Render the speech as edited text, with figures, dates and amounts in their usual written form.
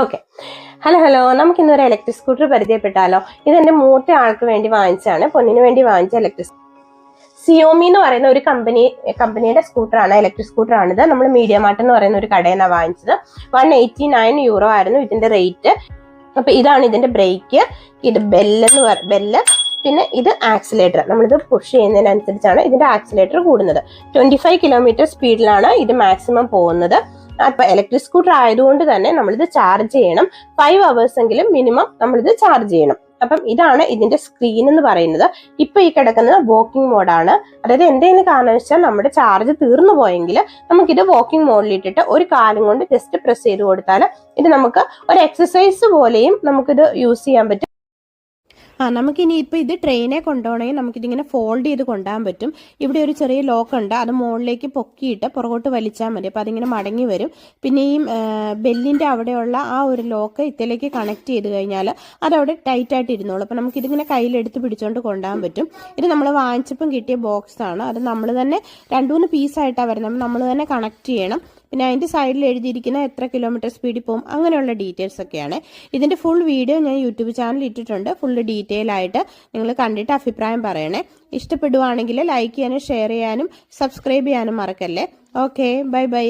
Okay, hello നമുക്കിന്നൊരു electric scooter പരിചയപ്പെട്ടാലോ. ഇതെന്റെ മൂത്ത ആൾക്ക് വേണ്ടി വാങ്ങിച്ചാണ്, പൊന്നിന് വേണ്ടി വാങ്ങിച്ച ഇലക്ട്രിക് സിയോമി എന്ന് പറയുന്ന ഒരു കമ്പനിയുടെ സ്കൂട്ടറാണ്, ഇലക്ട്രിക് സ്കൂട്ടറാണിത്. നമ്മൾ മീഡിയ മാർട്ട് എന്ന് പറയുന്ന ഒരു കടയിൽ നിന്നാണ് വാങ്ങിച്ചത്. €189 ആയിരുന്നു ഇതിന്റെ റേറ്റ്. അപ്പൊ ഇതാണ് ഇതിന്റെ ബ്രേക്ക്, ഇത് ബെല്ല്, പിന്നെ ഇത് ആക്സിലേറ്റർ. നമ്മളിത് പുഷ് ചെയ്യുന്നതിനനുസരിച്ചാണ് ഇതിന്റെ ആക്സിലേറ്റർ കൂടുന്നത്. 25 കിലോമീറ്റർ സ്പീഡിലാണ് ഇത് മാക്സിമം പോകുന്നത്. അപ്പൊ ഇലക്ട്രിക് സ്കൂട്ടർ ആയതുകൊണ്ട് തന്നെ നമ്മളിത് ചാർജ് ചെയ്യണം. 5 hours എങ്കിലും മിനിമം നമ്മളിത് ചാർജ് ചെയ്യണം. അപ്പം ഇതാണ് ഇതിന്റെ സ്ക്രീൻ എന്ന് പറയുന്നത്. ഇപ്പൊ ഈ കിടക്കുന്നത് വാക്കിംഗ് മോഡാണ്. അതായത് എന്തെങ്കിലും കാരണവശാൽ നമ്മുടെ ചാർജ് തീർന്നു പോയെങ്കിൽ നമുക്കിത് വാക്കിംഗ് മോഡിലിട്ടിട്ട് ഒരു കാലം കൊണ്ട് ജസ്റ്റ് പ്രസ് ചെയ്ത് കൊടുത്താൽ ഇത് നമുക്ക് ഒരു എക്സസൈസ് പോലെയും നമുക്കിത് യൂസ് ചെയ്യാൻ പറ്റും. നമുക്കിനി ഇപ്പോൾ ഇത് ട്രെയിനെ കൊണ്ടുപോകണമെങ്കിൽ നമുക്കിതിങ്ങനെ ഫോൾഡ് ചെയ്ത് കൊണ്ടുപോകാൻ പറ്റും. ഇവിടെ ഒരു ചെറിയ ലോക്ക് ഉണ്ട്, അത് മുകളിലേക്ക് പൊക്കിയിട്ട് പുറകോട്ട് വലിച്ചാൽ മതി. അപ്പോൾ അതിങ്ങനെ മടങ്ങി വരും. പിന്നെ ഈ ബെല്ലിൻ്റെ അവിടെയുള്ള ആ ഒരു ലോക്ക് ഇതിലേക്ക് കണക്ട് ചെയ്ത് കഴിഞ്ഞാൽ അതവിടെ ടൈറ്റായിട്ട് ഇരുന്നോളൂ. അപ്പോൾ നമുക്കിതിങ്ങനെ കയ്യിലെടുത്ത് പിടിച്ചുകൊണ്ട് കൊണ്ടുപോകാൻ പറ്റും. ഇത് നമ്മൾ വാങ്ങിച്ചപ്പം കിട്ടിയ ബോക്സാണ്. അത് നമ്മൾ തന്നെ 2-3 പീസായിട്ടാണ് വരുന്നത്. നമ്മൾ തന്നെ കണക്ട് ചെയ്യണം. പിന്നെ അതിൻ്റെ സൈഡിൽ എഴുതിയിരിക്കുന്ന എത്ര കിലോമീറ്റർ സ്പീഡിൽ പോകും അങ്ങനെയുള്ള ഡീറ്റെയിൽസ് ഒക്കെയാണ്. ഇതിൻ്റെ ഫുൾ വീഡിയോ ഞാൻ യൂട്യൂബ് ചാനലിൽ ഇട്ടിട്ടുണ്ട്. ഫുൾ ഡീറ്റെയിൽ ആയിട്ട് നിങ്ങൾ കണ്ടിട്ട് അഭിപ്രായം പറയണേ. ഇഷ്ടപ്പെടുവാണെങ്കിൽ ലൈക്ക് ചെയ്യാനും ഷെയർ ചെയ്യാനും സബ്സ്ക്രൈബ് ചെയ്യാനും മറക്കല്ലേ. Okay, by.